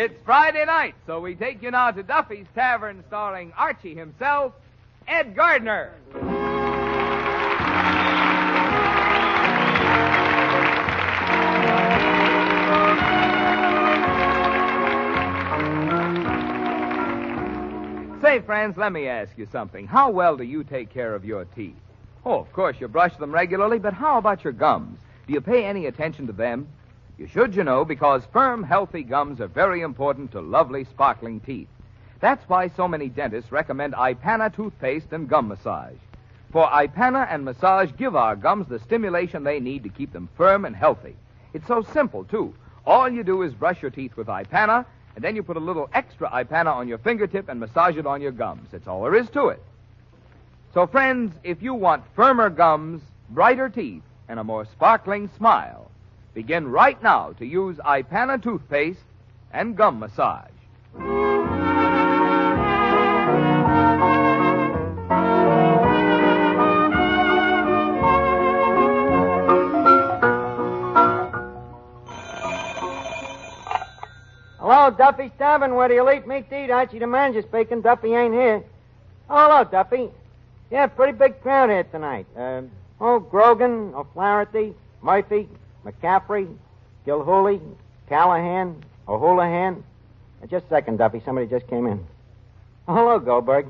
It's Friday night, so we take you now to Duffy's Tavern, starring Archie himself, Ed Gardner. Say, friends, let me ask you something. How well do you take care of your teeth? Oh, of course, you brush them regularly, but how about your gums? Do you pay any attention to them? You should, you know, because firm, healthy gums are very important to lovely, sparkling teeth. That's why so many dentists recommend Ipana toothpaste and gum massage. For Ipana and massage give our gums the stimulation they need to keep them firm and healthy. It's so simple, too. All you do is brush your teeth with Ipana, and then you put a little extra Ipana on your fingertip and massage it on your gums. That's all there is to it. So, friends, if you want firmer gums, brighter teeth, and a more sparkling smile, begin right now to use Ipana toothpaste and gum massage. Hello, Duffy's Tavern, where do you eat meat to eat? Archie the manager speaking. Duffy ain't here. Oh, hello, Duffy. Yeah, pretty big crowd here tonight. Grogan, O'Flaherty, Murphy, McCaffrey, Gilhooly, Callahan, O'Houlihan. Just a second, Duffy. Somebody just came in. Oh, hello, Goldberg.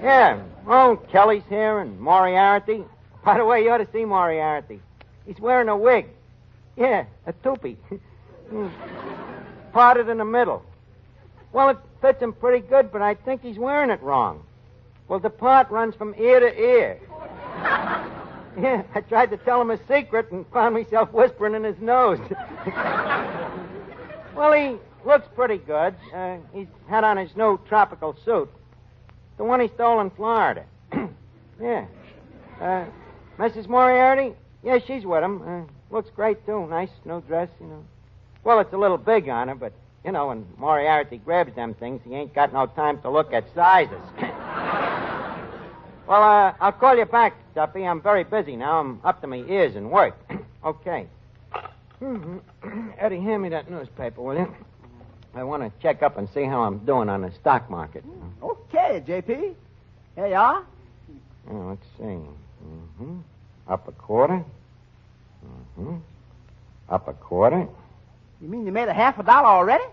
Yeah. Oh, Kelly's here and Moriarty. By the way, you ought to see Moriarty. He's wearing a wig. Yeah, a toupee. Parted in the middle. Well, it fits him pretty good, but I think he's wearing it wrong. Well, the part runs from ear to ear. Yeah, I tried to tell him a secret and found myself whispering in his nose. Well, he looks pretty good. He's had on his new tropical suit. The one he stole in Florida. Yeah. Mrs. Moriarty? Yeah, she's with him. Looks great, too. Nice new dress, you know. Well, it's a little big on her, but, you know, when Moriarty grabs them things, he ain't got no time to look at sizes. Well, I'll call you back, Duffy. I'm very busy now. I'm up to my ears in work. Okay. Eddie, hand me that newspaper, will you? I want to check up and see how I'm doing on the stock market. Okay, J.P. Here you are. Oh, let's see. Up a quarter. Up a quarter. You mean you made $50 already?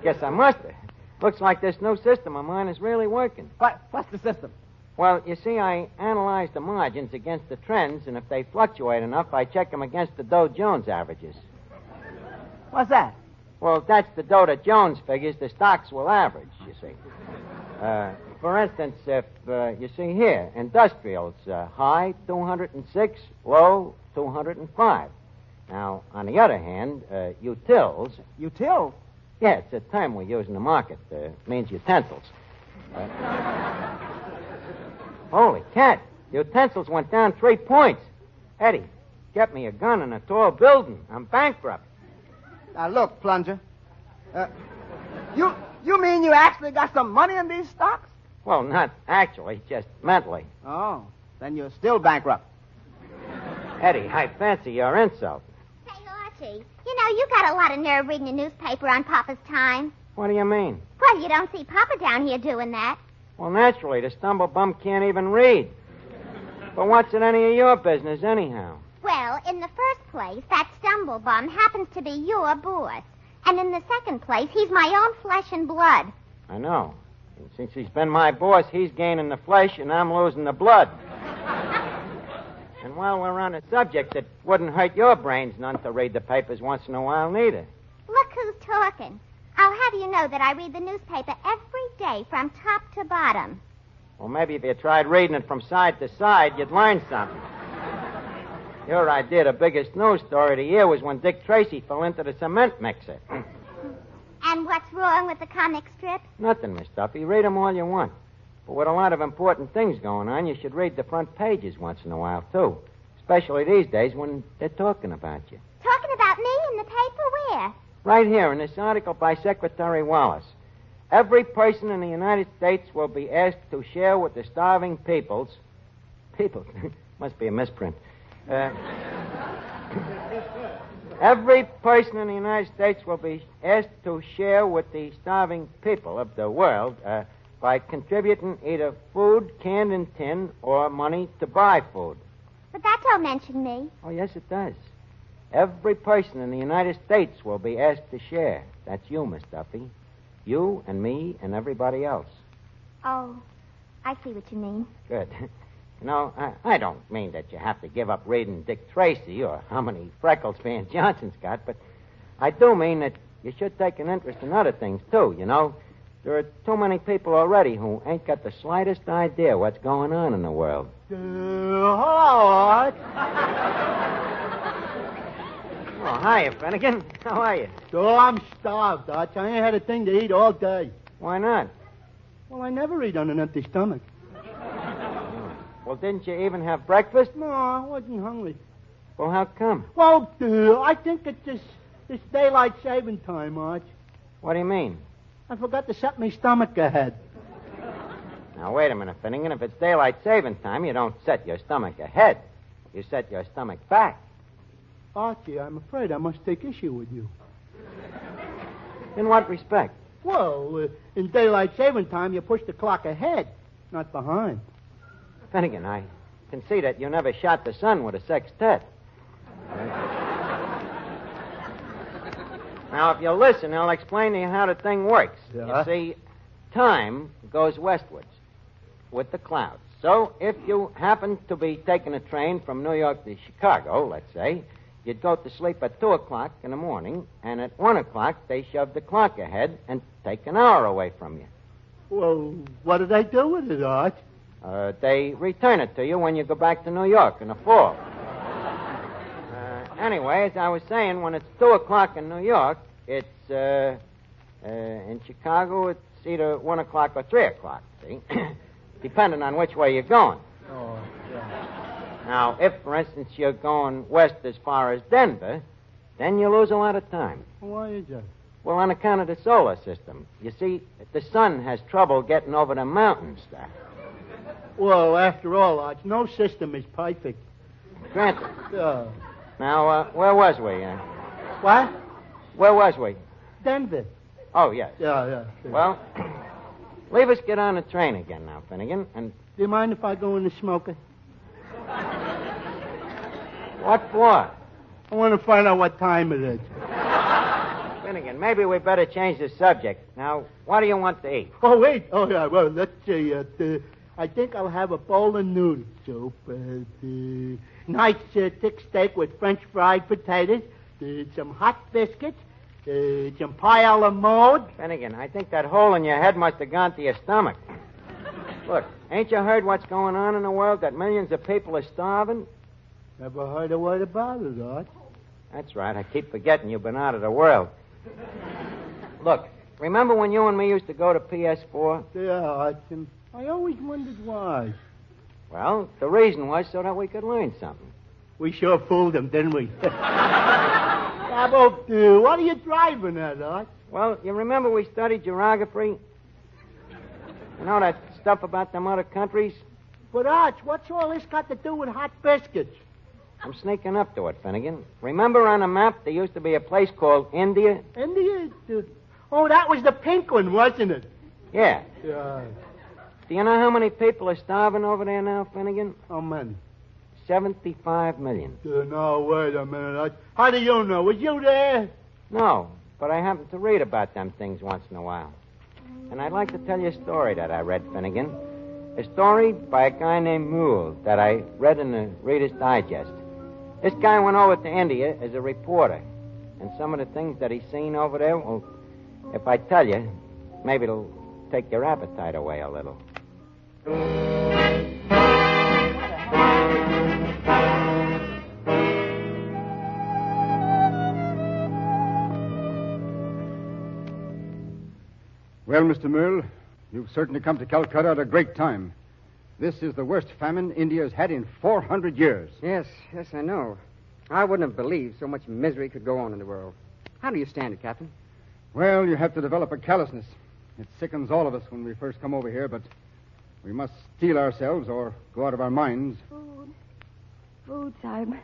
Guess I must have. Looks like this new system of mine is really working. What's the system? Well, you see, I analyze the margins against the trends, and if they fluctuate enough, I check them against the Dow Jones averages. What's that? Well, that's the Dow that Jones figures the stocks will average, you see. For instance, if, you see here, industrials, high, 206, low, 205. Now, on the other hand, utils... Util? Yeah, it's a term we use in the market. Means utensils. Holy cat. Utensils went down 3 points. Eddie, get me a gun and a tall building. I'm bankrupt. Now, look, Plunger. You mean you actually got some money in these stocks? Well, not actually, just mentally. Oh, then you're still bankrupt. Eddie, I fancy your insult. Say, Archie, you know, you got a lot of nerve reading a newspaper on Papa's time. What do you mean? Well, you don't see Papa down here doing that. Well, naturally, the stumblebum can't even read. But what's in any of your business, anyhow? Well, in the first place, that stumblebum happens to be your boss. And in the second place, he's my own flesh and blood. I know. And since he's been my boss, he's gaining the flesh and I'm losing the blood. And while we're on the subject, it wouldn't hurt your brains none to read the papers once in a while, neither. Look who's talking. I'll have you know that I read the newspaper every day from top to bottom. Well, maybe if you tried reading it from side to side, you'd learn something. Your idea of the biggest news story of the year was when Dick Tracy fell into the cement mixer. And what's wrong with the comic strip? Nothing, Miss Duffy. Read them all you want. But with a lot of important things going on, you should read the front pages once in a while, too. Especially these days when they're talking about you. Talking about me in the paper? Where? Right here in this article by Secretary Wallace. Every person in the United States will be asked to share with the starving peoples... People? Must be a misprint. Every person in the United States will be asked to share with the starving people of the world by contributing either food canned in tin or money to buy food. But that don't mention me. Oh, yes, it does. Every person in the United States will be asked to share. That's you, Miss Duffy. You and me and everybody else. Oh, I see what you mean. Good. You know, I don't mean that you have to give up reading Dick Tracy or how many freckles Van Johnson's got, but I do mean that you should take an interest in other things, too, you know. There are too many people already who ain't got the slightest idea what's going on in the world. Hello, Oh, hiya, Finnegan. How are you? So I'm starved, Arch. I ain't had a thing to eat all day. Why not? Well, I never eat on an empty stomach. Well, didn't you even have breakfast? No, I wasn't hungry. Well, how come? Well, I think it's this daylight saving time, Arch. What do you mean? I forgot to set my stomach ahead. Now, wait a minute, Finnegan. If it's daylight saving time, you don't set your stomach ahead. You set your stomach back. Archie, I'm afraid I must take issue with you. In what respect? Well, in daylight saving time, you push the clock ahead, not behind. Finnegan, I can see that you never shot the sun with a sextet. Now, if you listen, I'll explain to you how the thing works. Yeah? You see, time goes westwards with the clouds. So if you happen to be taking a train from New York to Chicago, let's say, you'd go to sleep at 2 o'clock in the morning, and at 1 o'clock they shove the clock ahead and take an hour away from you. Well, what do they do with it, Arch? They return it to you when you go back to New York in the fall. Anyway, as I was saying, when it's 2 o'clock in New York, it's, in Chicago, it's either 1 o'clock or 3 o'clock, see? Depending on which way you're going. Oh, yeah. Now, if, for instance, you're going west as far as Denver, then you lose a lot of time. Why is that? Well, on account of the solar system. You see, the sun has trouble getting over the mountains there. Well, after all, Arch, no system is perfect. Granted. Yeah. Now, where was we? What? Where was we? Denver. Oh, yes. Yeah. Well, leave us get on the train again now, Finnegan, and... Do you mind if I go in the smoker? What for? I want to find out what time it is. Finnegan, maybe we better change the subject. Now, what do you want to eat? Oh, wait. Oh, yeah, well, let's see. I think I'll have a bowl of noodle soup. Nice thick steak with French fried potatoes, some hot biscuits, some pie a la mode. Finnegan, I think that hole in your head must have gone to your stomach. Look, ain't you heard what's going on in the world, that millions of people are starving? Never heard a word about it, Arch. That's right. I keep forgetting you've been out of the world. Look, remember when you and me used to go to PS4? Yeah, Arch, and I always wondered why. Well, the reason was so that we could learn something. We sure fooled them, didn't we? How about, what are you driving at, Arch? Well, you remember we studied geography? You know that stuff about them other countries? But, Arch, what's all this got to do with hot biscuits? I'm sneaking up to it, Finnegan. Remember on the map there used to be a place called India? India? Oh, that was the pink one, wasn't it? Yeah. Yeah. Do you know how many people are starving over there now, Finnegan? How many? 75 million. No, wait a minute, Arch. How do you know? Was you there? No, but I happen to read about them things once in a while. And I'd like to tell you a story that I read, Finnegan. A story by a guy named Mule that I read in the Reader's Digest. This guy went over to India as a reporter. And some of the things that he's seen over there, well, if I tell you, maybe it'll take your appetite away a little. Well, Mr. Merle, you've certainly come to Calcutta at a great time. This is the worst famine India's had in 400 years. Yes, I know. I wouldn't have believed so much misery could go on in the world. How do you stand it, Captain? Well, you have to develop a callousness. It sickens all of us when we first come over here, but we must steel ourselves or go out of our minds. Food, Sahib.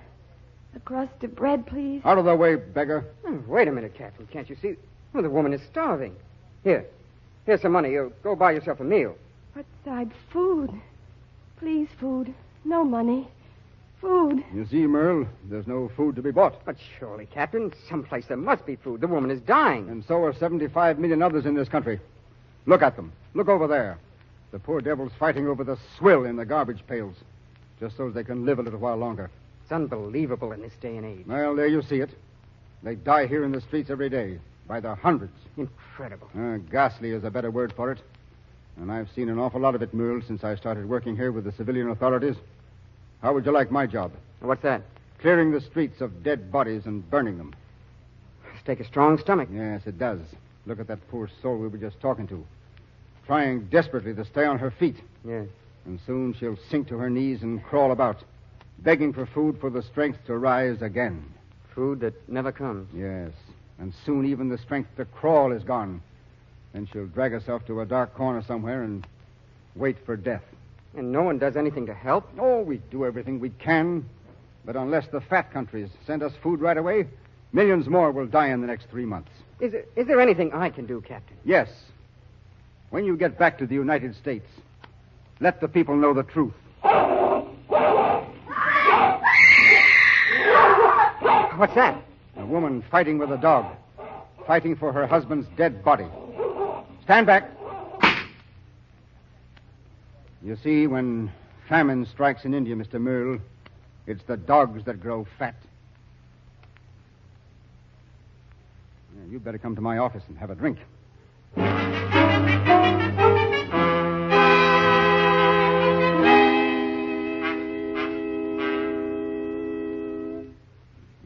A crust of bread, please. Out of the way, beggar. Oh, wait a minute, Captain. Can't you see? Well, the woman is starving. Here's some money. You go buy yourself a meal. What side? Food. Please, food. No money. Food. You see, Merle, there's no food to be bought. But surely, Captain, someplace there must be food. The woman is dying. And so are 75 million others in this country. Look at them. Look over there. The poor devils fighting over the swill in the garbage pails, just so they can live a little while longer. It's unbelievable in this day and age. Well, there you see it. They die here in the streets every day, by the hundreds. Incredible. Ghastly is a better word for it. And I've seen an awful lot of it, Merle, since I started working here with the civilian authorities. How would you like my job? What's that? Clearing the streets of dead bodies and burning them. Must take a strong stomach. Yes, it does. Look at that poor soul we were just talking to. Trying desperately to stay on her feet. Yes. And soon she'll sink to her knees and crawl about, begging for food for the strength to rise again. Food that never comes. Yes. And soon even the strength to crawl is gone. Then she'll drag herself to a dark corner somewhere and wait for death. And no one does anything to help? Oh, we do everything we can. But unless the fat countries send us food right away, millions more will die in the next 3 months. Is there anything I can do, Captain? Yes. When you get back to the United States, let the people know the truth. What's that? A woman fighting with a dog. Fighting for her husband's dead body. Stand back. You see, when famine strikes in India, Mr. Merle, it's the dogs that grow fat. You'd better come to my office and have a drink.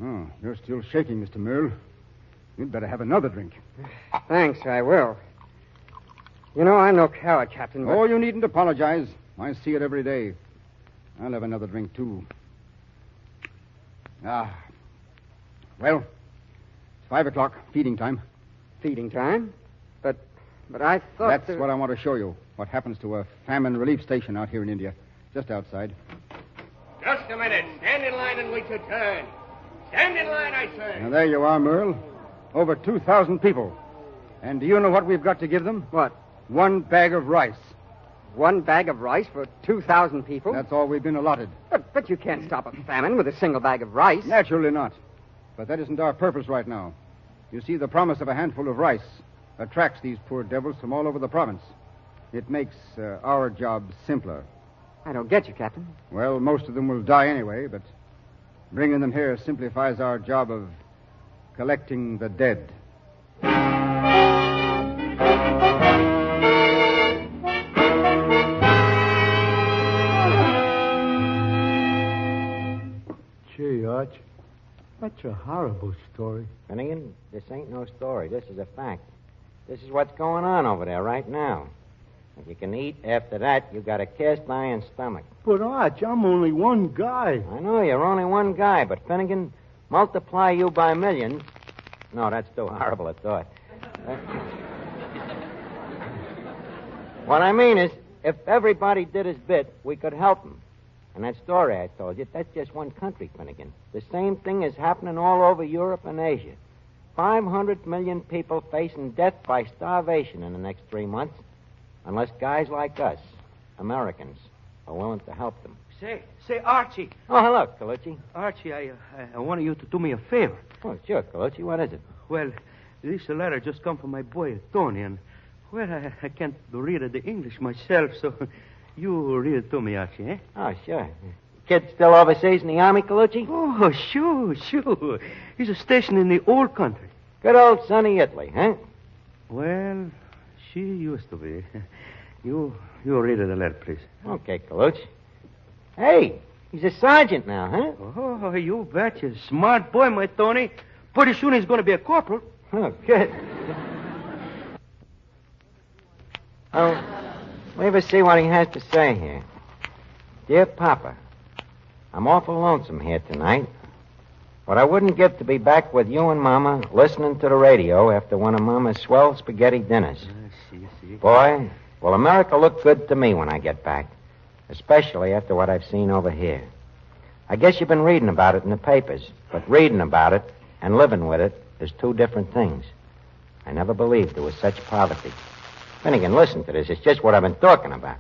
Oh, you're still shaking, Mr. Merle. You'd better have another drink. Thanks, I will. You know, I'm no coward, Captain, but... Oh, you needn't apologize. I see it every day. I'll have another drink, too. Well, it's 5 o'clock, feeding time. Feeding time? But I thought... That's what I want to show you. What happens to a famine relief station out here in India. Just outside. Just a minute. Stand in line and wait your turn. Stand in line, I say. Now, there you are, Merle. Over 2,000 people. And do you know what we've got to give them? What? 1 bag of rice. 1 bag of rice for 2,000 people? That's all we've been allotted. But you can't stop a famine with a single bag of rice. Naturally not. But that isn't our purpose right now. You see, the promise of a handful of rice attracts these poor devils from all over the province. It makes our job simpler. I don't get you, Captain. Well, most of them will die anyway, but bringing them here simplifies our job of collecting the dead. Gee, Arch, that's a horrible story. Finnegan, this ain't no story. This is a fact. This is what's going on over there right now. If you can eat after that, you got a cast iron stomach. But, Arch, I'm only one guy. I know you're only one guy, but Finnegan, multiply you by millions. No, that's too horrible a thought. What I mean is, if everybody did his bit, we could help them. And that story I told you, that's just one country, Finnegan. The same thing is happening all over Europe and Asia. 500 million people facing death by starvation in the next 3 months, unless guys like us, Americans, are willing to help them. Say, Archie. Oh, hello, Colucci. Archie, I want you to do me a favor. Oh, sure, Colucci. What is it? Well, this letter just come from my boy, Tony, and, well, I can't read the English myself, so you read it to me, Archie, eh? Oh, sure. Kid still overseas in the Army, Colucci? Oh, sure. He's stationed in the old country. Good old sunny Italy, huh? Well, she used to be. You read the letter, please. Okay, Colucci. Hey, he's a sergeant now, huh? Oh, you betcha. Smart boy, my Tony. Pretty soon he's going to be a corporal. Oh, good. Oh, let me see what he has to say here. Dear Papa, I'm awful lonesome here tonight. What I wouldn't give to be back with you and Mama listening to the radio after one of Mama's swell spaghetti dinners. I see. Boy, will America look good to me when I get back, especially after what I've seen over here. I guess you've been reading about it in the papers, but reading about it and living with it is two different things. I never believed there was such poverty. Finnegan, listen to this. It's just what I've been talking about.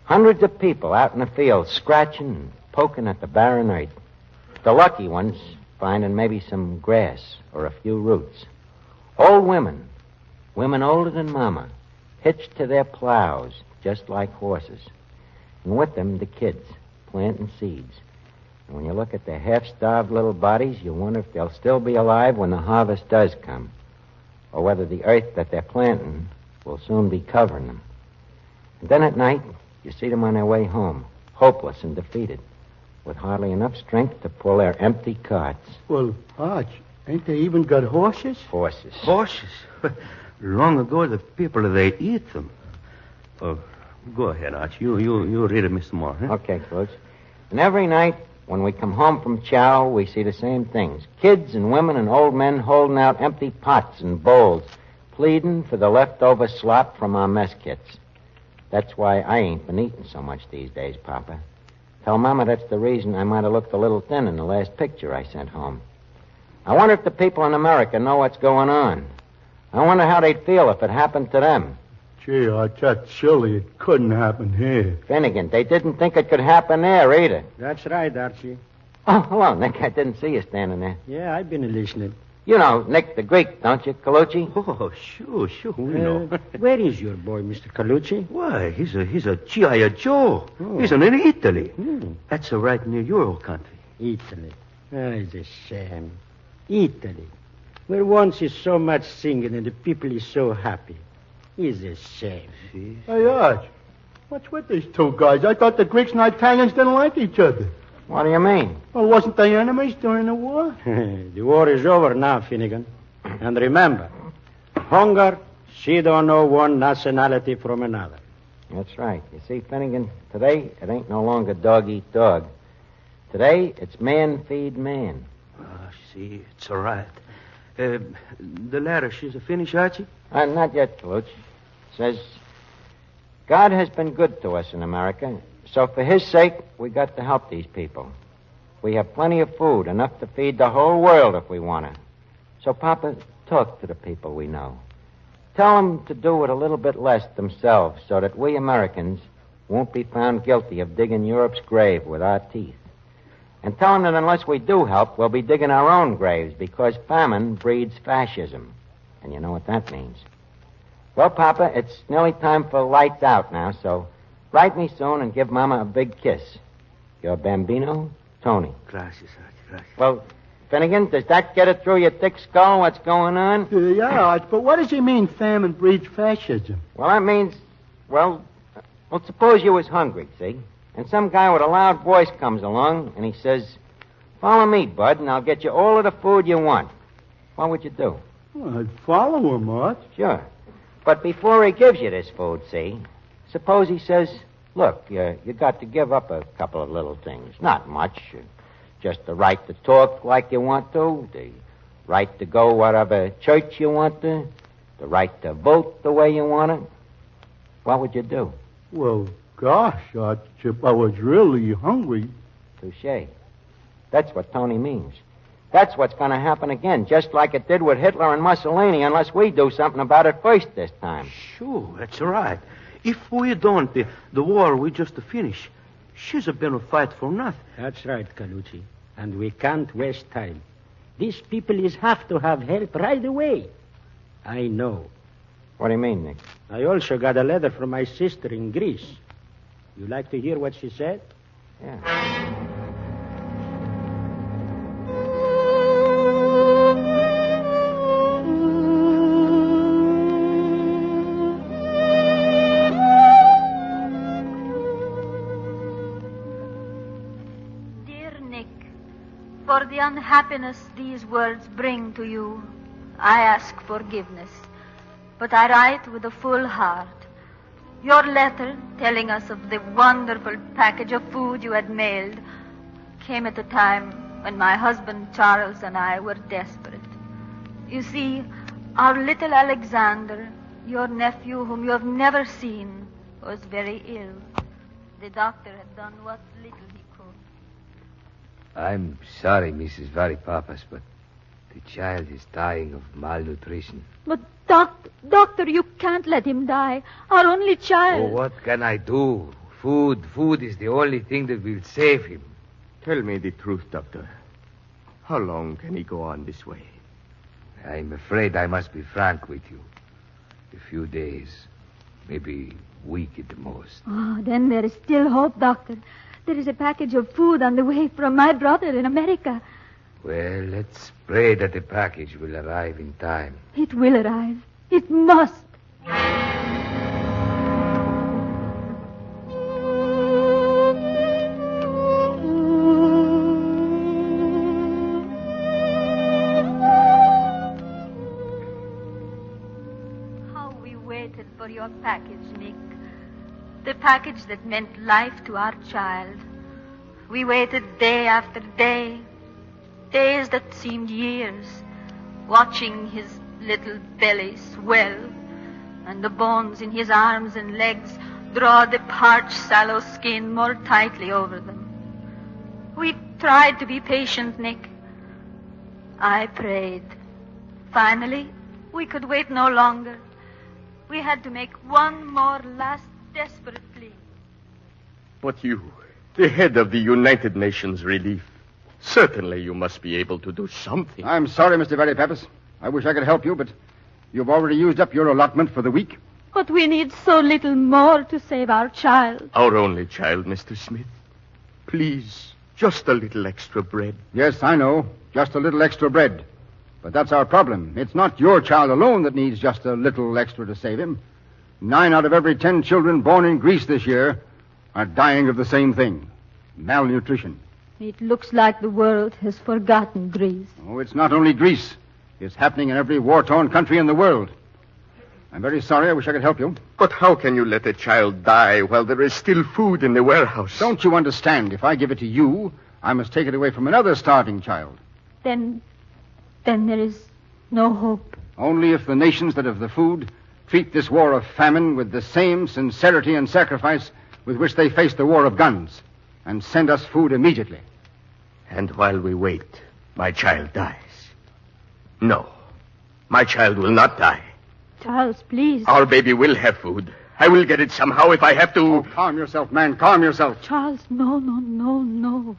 Hundreds of people out in the field scratching and poking at the barren earth. The lucky ones finding maybe some grass or a few roots. Old women older than Mama, hitched to their plows just like horses. And with them, the kids, planting seeds. And when you look at their half-starved little bodies, you wonder if they'll still be alive when the harvest does come, or whether the earth that they're planting will soon be covering them. And then at night, you see them on their way home, hopeless and defeated, with hardly enough strength to pull their empty carts. Well, Arch, ain't they even got horses? Horses. Horses? Long ago, the people, they eat them. Oh, go ahead, Arch. You read it, Mr. Moore. Huh? Okay, Coach. And every night, when we come home from chow, we see the same things. Kids and women and old men holding out empty pots and bowls, pleading for the leftover slop from our mess kits. That's why I ain't been eating so much these days, Papa. Tell Mama that's the reason I might have looked a little thin in the last picture I sent home. I wonder if the people in America know what's going on. I wonder how they'd feel if it happened to them. Gee, Arch, that's silly. It couldn't happen here. Finnegan, they didn't think it could happen there either. That's right, Archie. Oh, hello, Nick. I didn't see you standing there. Yeah, I've been listening. You know Nick the Greek, don't you, Colucci? Oh, sure, we know. Where is your boy, Mr. Colucci? Why, he's a G.I. Joe. Oh. He's in Italy. Hmm. That's right near your country. Italy. It's a shame. Italy, where once is so much singing and the people is so happy. It's a shame. See? Hey, Arch, what's with these two guys? I thought the Greeks and Italians didn't like each other. What do you mean? Well, wasn't they enemies during the war? The war is over now, Finnegan. And remember, hunger, she don't know one nationality from another. That's right. You see, Finnegan, today it ain't no longer dog eat dog. Today it's man feed man. See, it's all right. The letter, she's a finish, Archie? Not yet, Colucci. Says, God has been good to us in America, so for his sake, we got to help these people. We have plenty of food, enough to feed the whole world if we want to. So, Papa, talk to the people we know. Tell them to do it a little bit less themselves so that we Americans won't be found guilty of digging Europe's grave with our teeth. And tell them that unless we do help, we'll be digging our own graves because famine breeds fascism. And you know what that means. Well, Papa, it's nearly time for lights out now, so write me soon and give Mama a big kiss. Your bambino, Tony. Gracias, Archie, gracias. Well, Finnegan, does that get it through your thick skull what's going on? Yeah, Arch, but what does he mean famine breeds fascism? Well, that means, well, suppose you was hungry, see? And some guy with a loud voice comes along, and he says, follow me, bud, and I'll get you all of the food you want. What would you do? Well, I'd follow him, Arch. Sure. But before he gives you this food, see, suppose he says, look, you got to give up a couple of little things. Not much. Just the right to talk like you want to, the right to go whatever church you want to, the right to vote the way you want to. What would you do? Well, gosh, Arch, if I was really hungry. Touché. That's what Tony means. That's what's going to happen again, just like it did with Hitler and Mussolini, unless we do something about it first this time. Sure, that's right. If we don't, the war we just finish. She's been a fight for nothing. That's right, Colucci. And we can't waste time. These people have to have help right away. I know. What do you mean, Nick? I also got a letter from my sister in Greece. You like to hear what she said? Yeah. For the unhappiness these words bring to you, I ask forgiveness. But I write with a full heart. Your letter, telling us of the wonderful package of food you had mailed, came at a time when my husband Charles and I were desperate. You see, our little Alexander, your nephew whom you have never seen, was very ill. The doctor had done what little he could. I'm sorry, Mrs. Varipapas, but the child is dying of malnutrition. But, Doctor, you can't let him die. Our only child. Oh, what can I do? Food is the only thing that will save him. Tell me the truth, Doctor. How long can he go on this way? I'm afraid I must be frank with you. A few days, maybe a week at the most. Oh, then there is still hope, Doctor. There is a package of food on the way from my brother in America. Well, let's pray that the package will arrive in time. It will arrive. It must. How we waited for your package, Nick. The package that meant life to our child. We waited day after day. Days that seemed years, watching his little belly swell and the bones in his arms and legs draw the parched, sallow skin more tightly over them. We tried to be patient, Nick. I prayed. Finally, we could wait no longer. We had to make one more last desperate plea. But you, the head of the United Nations Relief, certainly you must be able to do something. I'm sorry, Mr. Varipapas. I wish I could help you, but you've already used up your allotment for the week. But we need so little more to save our child. Our only child, Mr. Smith. Please, just a little extra bread. Yes, I know. Just a little extra bread. But that's our problem. It's not your child alone that needs just a little extra to save him. 9 out of every 10 children born in Greece this year are dying of the same thing. Malnutrition. It looks like the world has forgotten Greece. Oh, it's not only Greece. It's happening in every war-torn country in the world. I'm very sorry. I wish I could help you. But how can you let a child die while there is still food in the warehouse? Don't you understand? If I give it to you, I must take it away from another starving child. Then there is no hope. Only if the nations that have the food treat this war of famine with the same sincerity and sacrifice with which they face the war of guns, and send us food immediately. And while we wait, my child dies. No, my child will not die. Charles, please. Our baby will have food. I will get it somehow if I have to... Oh, calm yourself, man. Calm yourself. Charles, no.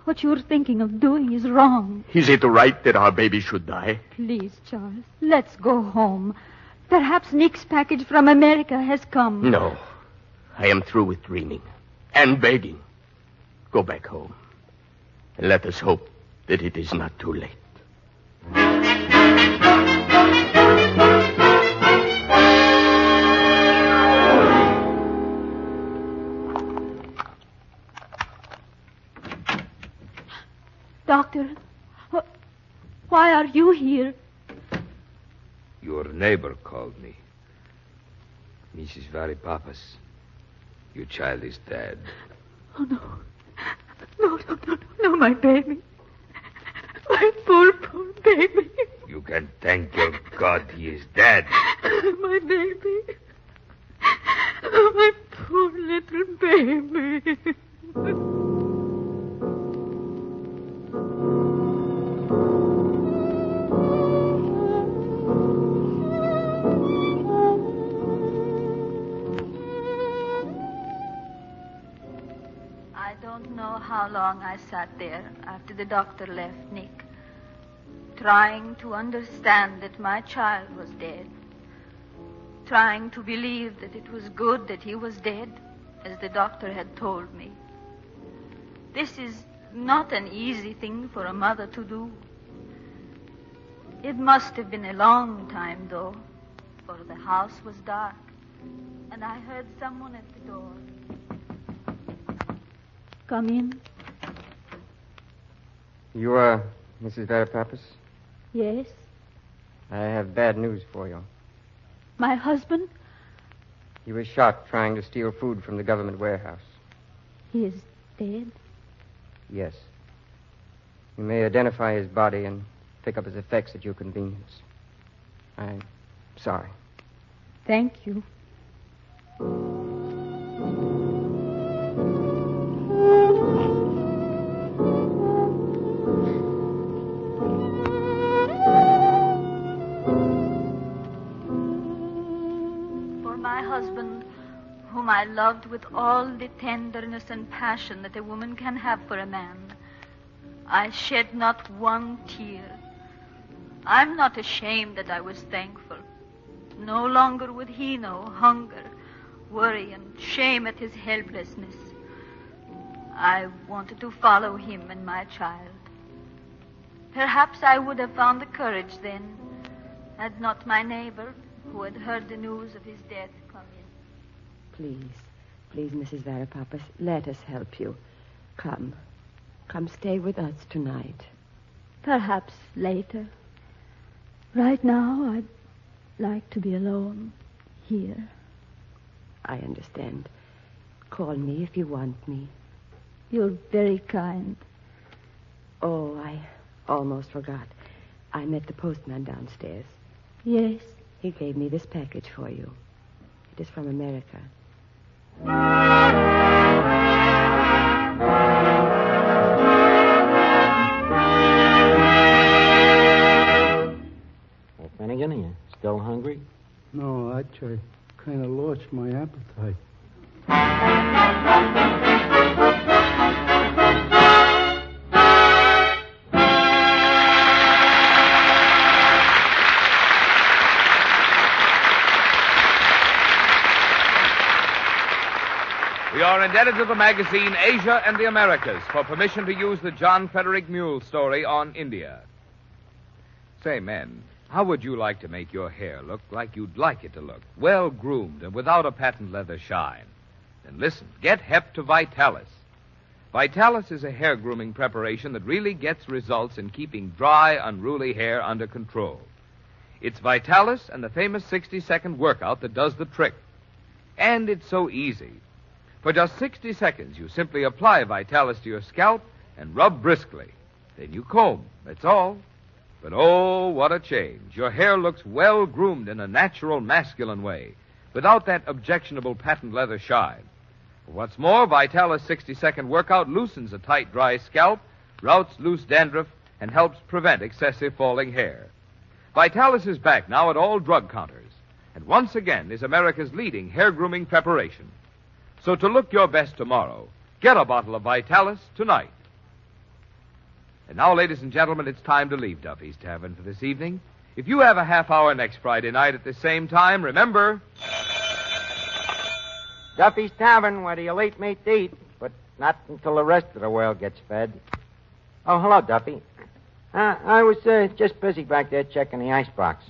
What you're thinking of doing is wrong. Is it right that our baby should die? Please, Charles, let's go home. Perhaps Nick's package from America has come. No, I am through with dreaming and begging. Go back home. And let us hope that it is not too late. Doctor, why are you here? Your neighbor called me. Mrs. Varipapas, your child is dead. Oh, no, my baby. My poor baby. You can thank your God he is dead. My baby. Oh, my poor little baby. I don't know how long I sat there after the doctor left Nick, trying to understand that my child was dead, trying to believe that it was good that he was dead, as the doctor had told me. This is not an easy thing for a mother to do. It must have been a long time, though, for the house was dark, and I heard someone at the door. Come in. You are Mrs. Varipapas? Yes. I have bad news for you. My husband? He was shot trying to steal food from the government warehouse. He is dead? Yes. You may identify his body and pick up his effects at your convenience. I'm sorry. Thank you. husband, whom I loved with all the tenderness and passion that a woman can have for a man, I shed not one tear. I'm not ashamed that I was thankful. No longer would he know hunger, worry, and shame at his helplessness. I wanted to follow him and my child. Perhaps I would have found the courage then, had not my neighbor, who had heard the news of his death, come in. Please, Mrs. Varapappas, let us help you. Come stay with us tonight. Perhaps later. Right now, I'd like to be alone here. I understand. Call me if you want me. You're very kind. Oh, I almost forgot. I met the postman downstairs. Yes? He gave me this package for you. It is from America. Well, Finnegan, are you still hungry? No, I kind of lost my appetite. We are indebted to the magazine Asia and the Americas for permission to use the John Frederick Mule story on India. Say, men, how would you like to make your hair look like you'd like it to look? Well groomed and without a patent leather shine. Then listen, get hep to Vitalis. Vitalis is a hair grooming preparation that really gets results in keeping dry, unruly hair under control. It's Vitalis and the famous 60-second workout that does the trick. And it's so easy. For just 60 seconds, you simply apply Vitalis to your scalp and rub briskly. Then you comb. That's all. But oh, what a change. Your hair looks well groomed in a natural, masculine way, without that objectionable patent leather shine. What's more, Vitalis' 60-second workout loosens a tight, dry scalp, routs loose dandruff, and helps prevent excessive falling hair. Vitalis is back now at all drug counters, and once again is America's leading hair grooming preparation. So to look your best tomorrow, get a bottle of Vitalis tonight. And now, ladies and gentlemen, it's time to leave Duffy's Tavern for this evening. If you have a half hour next Friday night at the same time, remember... Duffy's Tavern, where the elite meet to eat, but not until the rest of the world gets fed. Oh, hello, Duffy. I was just busy back there checking the icebox.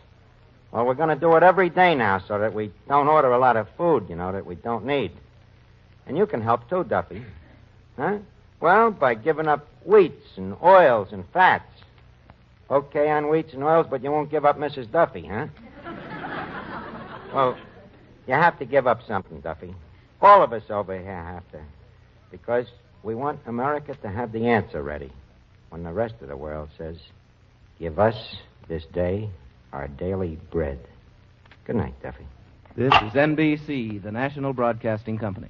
Well, we're going to do it every day now so that we don't order a lot of food, that we don't need. And you can help, too, Duffy. Huh? Well, by giving up wheats and oils and fats. Okay on wheats and oils, but you won't give up Mrs. Duffy, huh? Well, you have to give up something, Duffy. All of us over here have to. Because we want America to have the answer ready when the rest of the world says, give us this day our daily bread. Good night, Duffy. This is NBC, the National Broadcasting Company.